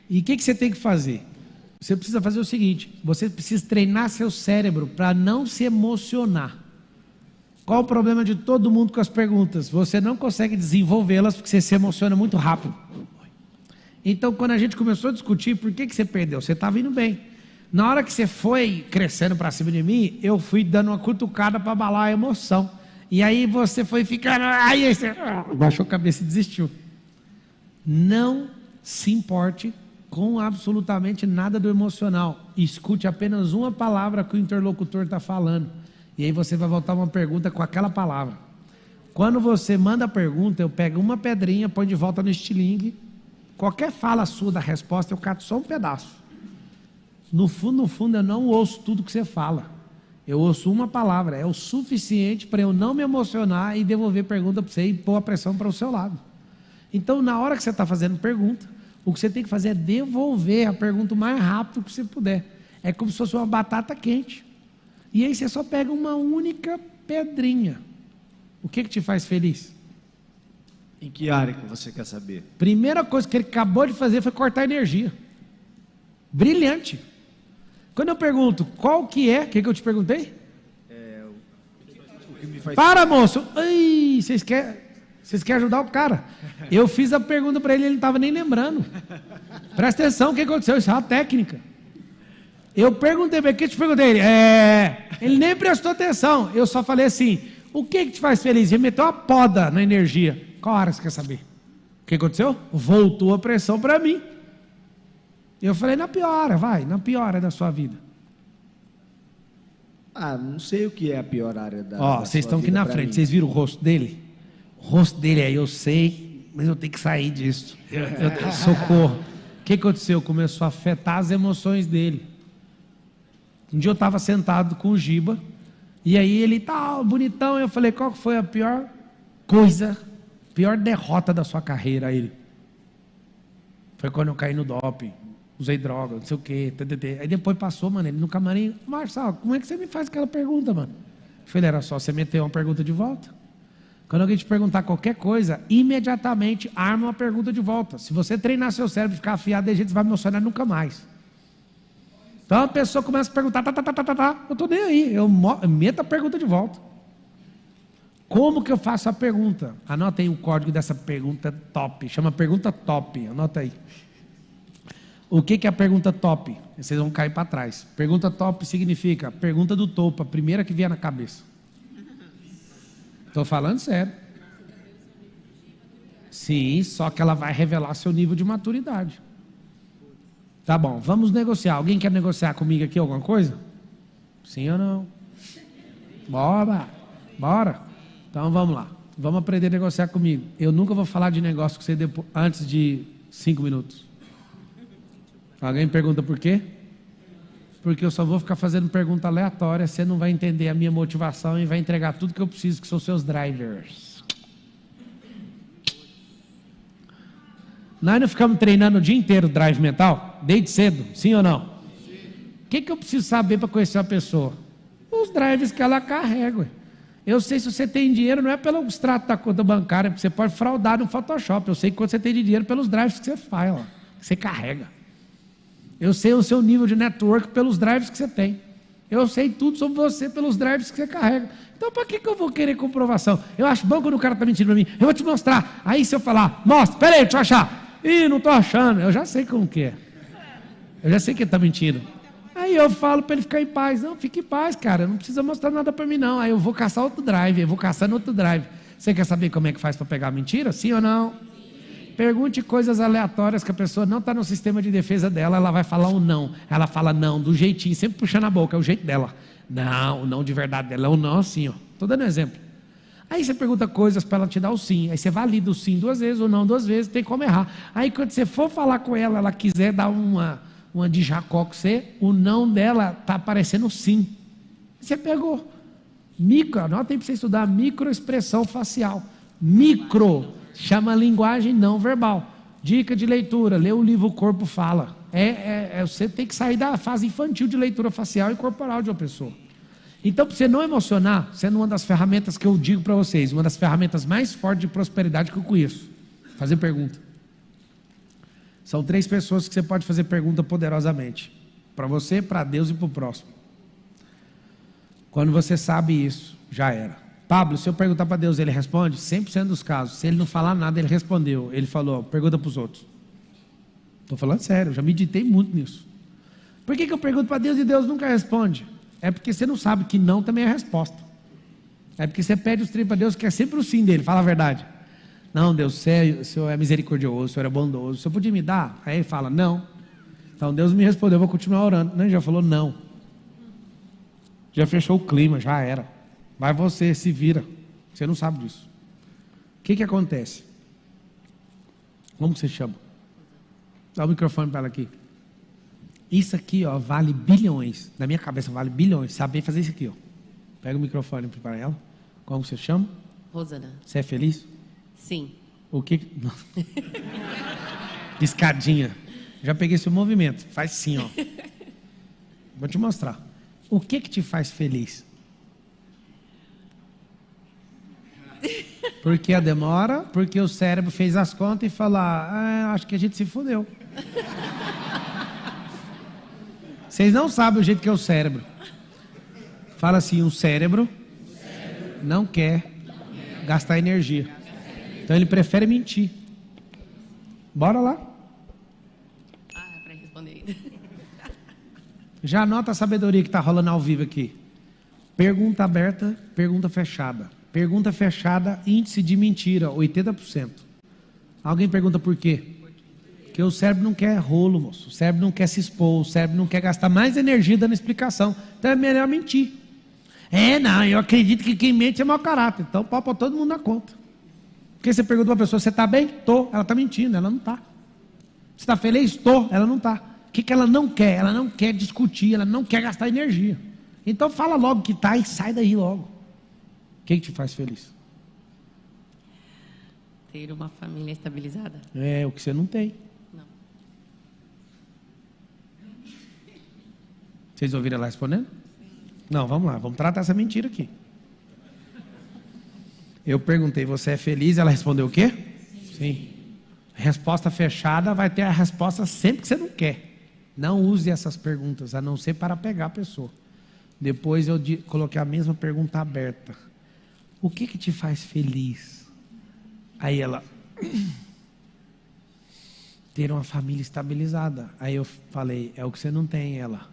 E o que você tem que fazer? Você precisa fazer o seguinte: você precisa treinar seu cérebro para não se emocionar. Qual o problema de todo mundo com as perguntas? Você não consegue desenvolvê-las porque você se emociona muito rápido. Então, quando a gente começou a discutir por que você perdeu, você estava indo bem. Na hora que você foi crescendo para cima de mim, eu fui dando uma cutucada para abalar a emoção. E aí você foi ficando... Aí você baixou a cabeça e desistiu. Não se importe com absolutamente nada do emocional. Escute apenas uma palavra que o interlocutor está falando. E aí você vai voltar uma pergunta com aquela palavra. Quando você manda a pergunta, eu pego uma pedrinha, põe de volta no estilingue. Qualquer fala sua da resposta, eu cato só um pedaço. No fundo, eu não ouço tudo que você fala. Eu ouço uma palavra. É o suficiente para eu não me emocionar e devolver pergunta para você e pôr a pressão para o seu lado. Então, na hora que você está fazendo pergunta, o que você tem que fazer é devolver a pergunta o mais rápido que você puder. É como se fosse uma batata quente. E aí você só pega uma única pedrinha. O que te faz feliz? Em que área que você quer saber? Primeira coisa que ele acabou de fazer foi cortar energia. Brilhante. Quando eu pergunto qual que é, o que eu te perguntei? O que me faz... Para, moço. Ai, vocês querem ajudar o cara? Eu fiz a pergunta para ele não estava nem lembrando. Presta atenção, o que aconteceu? Isso é uma técnica. Eu perguntei para ele, o que eu te perguntei? Ele nem prestou atenção. Eu só falei assim, o que te faz feliz? Ele meteu uma poda na energia. Qual área você quer saber? O que aconteceu? Voltou a pressão para mim. Eu falei, na pior área, vai, na pior área da sua vida. Não sei o que é a pior área da vocês estão aqui na frente, vocês viram o rosto dele? O rosto dele aí, eu sei, mas eu tenho que sair disso. Socorro. O que aconteceu? Começou a afetar as emoções dele. Um dia eu estava sentado com o Giba, e aí ele bonitão, eu falei, qual foi a pior coisa, pior derrota da sua carreira? Ele, foi quando eu caí no doping, usei droga, não sei o quê, aí depois passou, mano, ele no camarim, Marçal, como é que você me faz aquela pergunta, mano? Eu falei, era só você meter uma pergunta de volta. Quando alguém te perguntar qualquer coisa, imediatamente arma uma pergunta de volta. Se você treinar seu cérebro e ficar afiado, de jeito você vai me emocionar nunca mais. Então a pessoa começa a perguntar, eu estou nem aí, eu meto a pergunta de volta. Como que eu faço a pergunta? Anota aí o código dessa pergunta top, chama pergunta top, anota aí. O que é a pergunta top? Vocês vão cair para trás. Pergunta top significa pergunta do topo, a primeira que vier na cabeça. Estou falando sério. Sim, só que ela vai revelar seu nível de maturidade. Tá bom, vamos negociar. Alguém quer negociar comigo aqui alguma coisa? Sim ou não? Bora. Então vamos lá. Vamos aprender a negociar comigo. Eu nunca vou falar de negócio com você antes de 5 minutos. Alguém pergunta por quê? Porque eu só vou ficar fazendo pergunta aleatória, você não vai entender a minha motivação e vai entregar tudo que eu preciso, que são seus drivers. Nós não ficamos treinando o dia inteiro drive mental? Desde cedo, sim ou não? O que eu preciso saber para conhecer uma pessoa? Os drivers que ela carrega. Eu sei se você tem dinheiro, não é pelo extrato da conta bancária, porque você pode fraudar no Photoshop. Eu sei quanto você tem de dinheiro pelos drives que você faz, ó, que você carrega. Eu sei o seu nível de network pelos drives que você tem. Eu sei tudo sobre você pelos drives que você carrega. Então, para que eu vou querer comprovação? Eu acho bom quando o cara está mentindo para mim. Eu vou te mostrar. Aí, se eu falar, mostra, peraí, deixa eu achar. Ih, não estou achando. Eu já sei como que é. Eu já sei que ele está mentindo. Aí eu falo para ele ficar em paz. Não, fique em paz, cara. Não precisa mostrar nada para mim, não. Aí eu vou caçar outro drive. Eu vou caçando outro drive. Você quer saber como é que faz para pegar a mentira? Sim ou não? Pergunte coisas aleatórias que a pessoa não está no sistema de defesa dela, ela vai falar um não. Ela fala não, do jeitinho, sempre puxando a boca, é o jeito dela. Não, o não de verdade dela é o não assim, ó. Estou dando um exemplo. Aí você pergunta coisas para ela te dar o sim. Aí você valida o sim 2 vezes, o não 2 vezes, tem como errar. Aí quando você for falar com ela, ela quiser dar uma de Jacó com você, o não dela está aparecendo sim. Você pegou. Anota aí para você estudar microexpressão facial. Chama linguagem não verbal. Dica de leitura, lê o livro O Corpo Fala. Você tem que sair da fase infantil de leitura facial e corporal de uma pessoa. Então, para você não emocionar, sendo uma das ferramentas que eu digo para vocês, uma das ferramentas mais fortes de prosperidade que eu conheço, fazer pergunta. São 3 pessoas que você pode fazer pergunta poderosamente. Para você, para Deus e para o próximo. Quando você sabe isso, já era. Pablo, se eu perguntar para Deus, ele responde? 100% dos casos. Se ele não falar nada, ele respondeu. Ele falou, pergunta para os outros. Estou falando sério, já meditei muito nisso. Por que eu pergunto para Deus e Deus nunca responde? É porque você não sabe que não também é a resposta. É porque você pede os trem para Deus, que é sempre o sim dele, fala a verdade. Não, Deus, o Senhor é misericordioso, o Senhor é bondoso, o Senhor podia me dar? Aí ele fala, não. Então Deus me respondeu, eu vou continuar orando. Não, ele já falou não. Já fechou o clima, já era. Vai você, se vira. Você não sabe disso. O que acontece? Como que você chama? Dá o microfone para ela aqui. Isso aqui, ó, vale bilhões. Na minha cabeça vale bilhões. Saber fazer isso aqui, ó. Pega o microfone para ela. Como você chama? Rosana. Você é feliz? Sim. O que? Piscadinha. Já peguei seu movimento. Faz sim, ó. Vou te mostrar. O que te faz feliz? Porque a demora? Porque o cérebro fez as contas e falou, acho que a gente se fodeu. Vocês não sabem o jeito que é o cérebro. Fala assim, o cérebro não quer gastar energia. Então ele prefere mentir. Bora lá. É para responder ainda. Já anota a sabedoria que está rolando ao vivo aqui. Pergunta aberta, pergunta fechada. Pergunta fechada, índice de mentira, 80%. Alguém pergunta por quê? Porque o cérebro não quer rolo, moço. O cérebro não quer se expor, o cérebro não quer gastar mais energia dando explicação. Então é melhor mentir. Não, eu acredito que quem mente é mau caráter. Então pode pôr todo mundo na conta. Porque você pergunta para uma pessoa, você está bem? Tô. Ela está mentindo, ela não está. Você está feliz? Tô. Ela não está. O que ela não quer? Ela não quer discutir, ela não quer gastar energia. Então fala logo que está e sai daí logo. O que te faz feliz? Ter uma família estabilizada. É o que você não tem. Não. Vocês ouviram ela respondendo? Não, vamos lá, vamos tratar essa mentira aqui. Eu perguntei, você é feliz? Ela respondeu o quê? Sim. Resposta fechada vai ter a resposta sempre que você não quer. Não use essas perguntas, a não ser para pegar a pessoa. Depois eu coloquei a mesma pergunta aberta. O que te faz feliz? Aí ela... ter uma família estabilizada. Aí eu falei, é o que você não tem. Ela,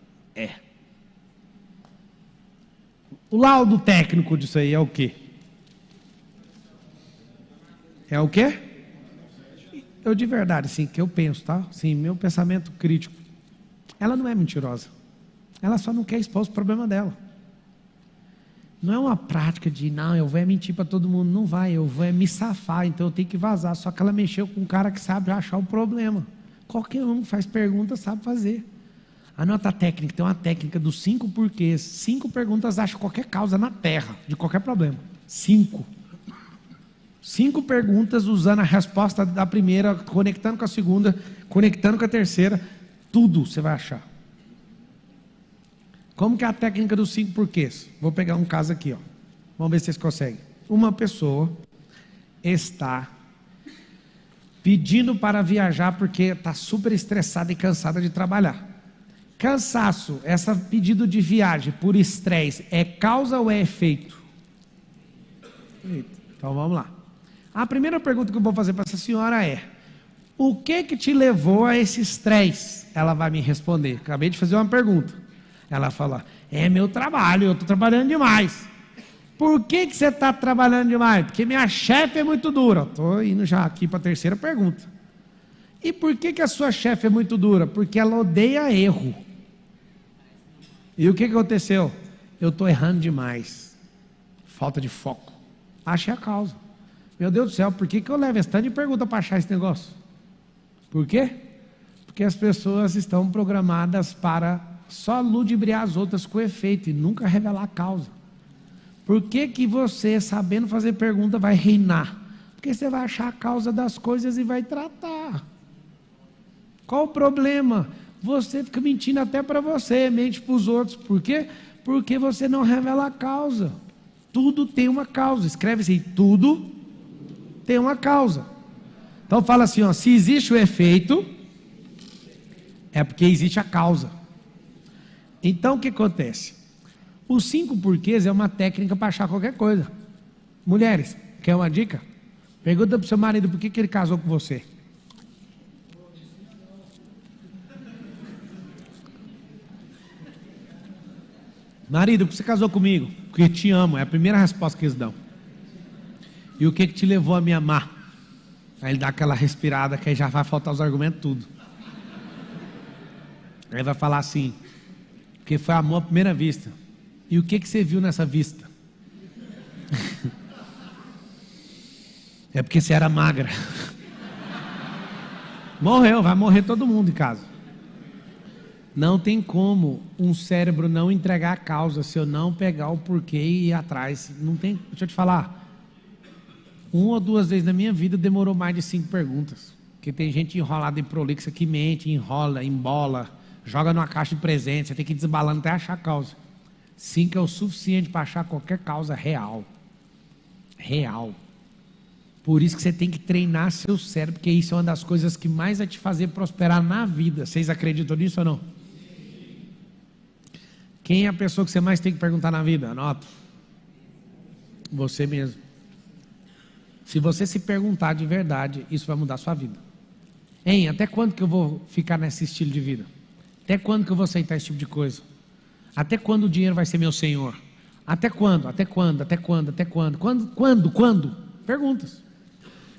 O laudo técnico disso aí é o quê? É o quê? Eu de verdade, sim, que eu penso, tá? Sim, meu pensamento crítico. Ela não é mentirosa. Ela só não quer expor os problemas dela. Não é uma prática de, não, eu vou mentir para todo mundo. Não vai, eu vou me safar, então eu tenho que vazar. Só que ela mexeu com um cara que sabe achar o problema. Qualquer um que faz pergunta sabe fazer. Anota a técnica, tem uma técnica dos 5 porquês. 5 perguntas acham qualquer causa na Terra, de qualquer problema. 5 perguntas usando a resposta da primeira, conectando com a segunda, conectando com a terceira. Tudo você vai achar. Como que é a técnica dos 5 porquês? Vou pegar um caso aqui, ó. Vamos ver se vocês conseguem. Uma pessoa está pedindo para viajar porque está super estressada e cansada de trabalhar. Cansaço, esse pedido de viagem por estresse, é causa ou é efeito? Então vamos lá. A primeira pergunta que eu vou fazer para essa senhora é: o que te levou a esse estresse? Ela vai me responder. Acabei de fazer uma pergunta. Ela fala, é meu trabalho, eu estou trabalhando demais. Por que você está trabalhando demais? Porque minha chefe é muito dura. Estou indo já aqui para a terceira pergunta. E por que a sua chefe é muito dura? Porque ela odeia erro. E o que aconteceu? Eu estou errando demais. Falta de foco. Achei a causa. Meu Deus do céu, por que eu levo esse tanto de pergunta para achar esse negócio? Por quê? Porque as pessoas estão programadas para só ludibriar as outras com efeito e nunca revelar a causa. Por que você, sabendo fazer pergunta, vai reinar? Porque você vai achar a causa das coisas e vai tratar. Qual o problema? Você fica mentindo até para você, mente para os outros. Por quê? Porque você não revela a causa. Tudo tem uma causa. Escreve assim, tudo tem uma causa. Então fala assim, ó, se existe o efeito, É porque existe a causa. Então, o que acontece? Os 5 porquês é uma técnica para achar qualquer coisa. Mulheres, quer uma dica? Pergunta para o seu marido por que ele casou com você. Marido, por que você casou comigo? Porque te amo, é a primeira resposta que eles dão. E o que te levou a me amar? Aí ele dá aquela respirada que aí já vai faltar os argumentos tudo. Aí vai falar assim, porque foi amor à primeira vista. E o que você viu nessa vista? É porque você era magra. Morreu, vai morrer todo mundo em casa. Não tem como um cérebro não entregar a causa se eu não pegar o porquê e ir atrás. Não tem, deixa eu te falar. 1 ou 2 vezes na minha vida demorou mais de 5 perguntas. Porque tem gente enrolada em prolixa que mente, enrola, embola, joga numa caixa de presente, você tem que ir desbalando até achar a causa. 5 é o suficiente para achar qualquer causa real. Real. Por isso que você tem que treinar seu cérebro, porque isso é uma das coisas que mais vai te fazer prosperar na vida. Vocês acreditam nisso ou não? Quem é a pessoa que você mais tem que perguntar na vida? Anota. Você mesmo. Se você se perguntar de verdade, isso vai mudar a sua vida. Hein, até quando que eu vou ficar nesse estilo de vida? Até quando que eu vou aceitar esse tipo de coisa? Até quando o dinheiro vai ser meu senhor? Até quando? Até quando? Até quando? Até quando? Quando? Perguntas.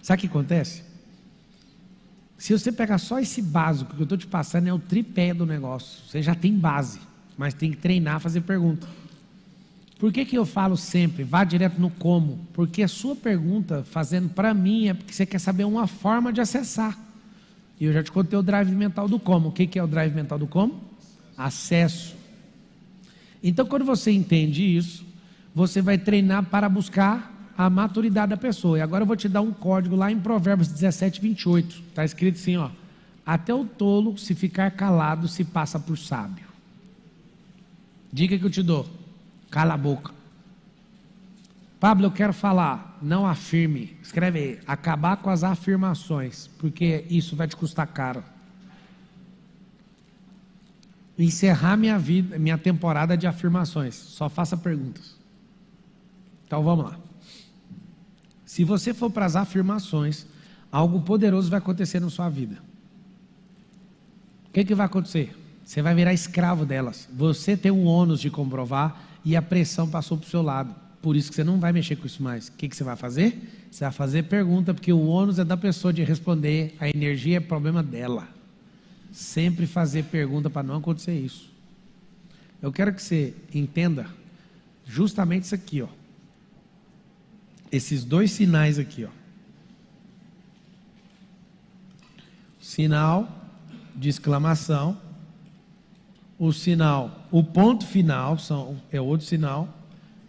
Sabe o que acontece? Se você pegar só esse básico que eu estou te passando, é o tripé do negócio. Você já tem base, mas tem que treinar a fazer pergunta. Por que eu falo sempre, vá direto no como? Porque a sua pergunta, fazendo para mim, é porque você quer saber uma forma de acessar. E eu já te contei o drive mental do como. O que é o drive mental do como? Acesso. Então, quando você entende isso, você vai treinar para buscar a maturidade da pessoa. E agora eu vou te dar um código lá em Provérbios 17, 28. Está escrito assim, ó. Até o tolo, se ficar calado, se passa por sábio. Dica que eu te dou. Cala a boca. Pablo, eu quero falar. Não afirme. Escreve aí. Acabar com as afirmações. Porque isso vai te custar caro. Encerrar minha vida, minha temporada de afirmações. Só faça perguntas. Então vamos lá. Se você for para as afirmações, algo poderoso vai acontecer na sua vida. O que vai acontecer? Você vai virar escravo delas. Você tem um ônus de comprovar e a pressão passou para o seu lado. Por isso que você não vai mexer com isso mais. O que você vai fazer? Você vai fazer pergunta, porque o ônus é da pessoa de responder, a energia é problema dela. Sempre fazer pergunta para não acontecer isso. Eu quero que você entenda justamente isso aqui, ó. Esses 2 sinais aqui, ó. Sinal de exclamação, o sinal, o ponto final é outro sinal,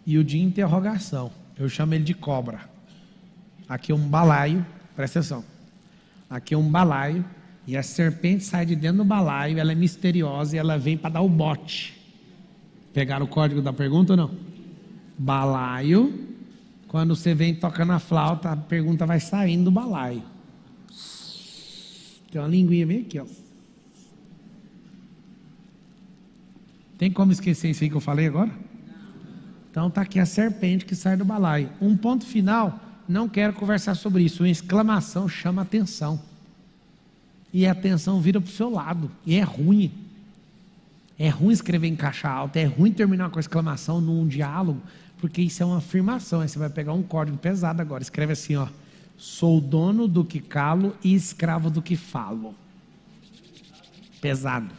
e o de interrogação. Eu chamo ele de cobra. Aqui é um balaio, presta atenção. Aqui é um balaio, e a serpente sai de dentro do balaio, ela é misteriosa e ela vem para dar o bote. Pegaram o código da pergunta ou não? Balaio. Quando você vem tocando a flauta, a pergunta vai saindo do balaio. Tem uma linguinha bem aqui, ó. Tem como esquecer isso aí que eu falei agora? Então está aqui a serpente que sai do balaio. Um ponto final, não quero conversar sobre isso. Uma exclamação chama atenção. E a atenção vira para o seu lado. E é ruim. É ruim escrever em caixa alta, é ruim terminar com a exclamação num diálogo, porque isso é uma afirmação. Aí você vai pegar um código pesado agora. Escreve assim, ó. Sou dono do que calo e escravo do que falo. Pesado.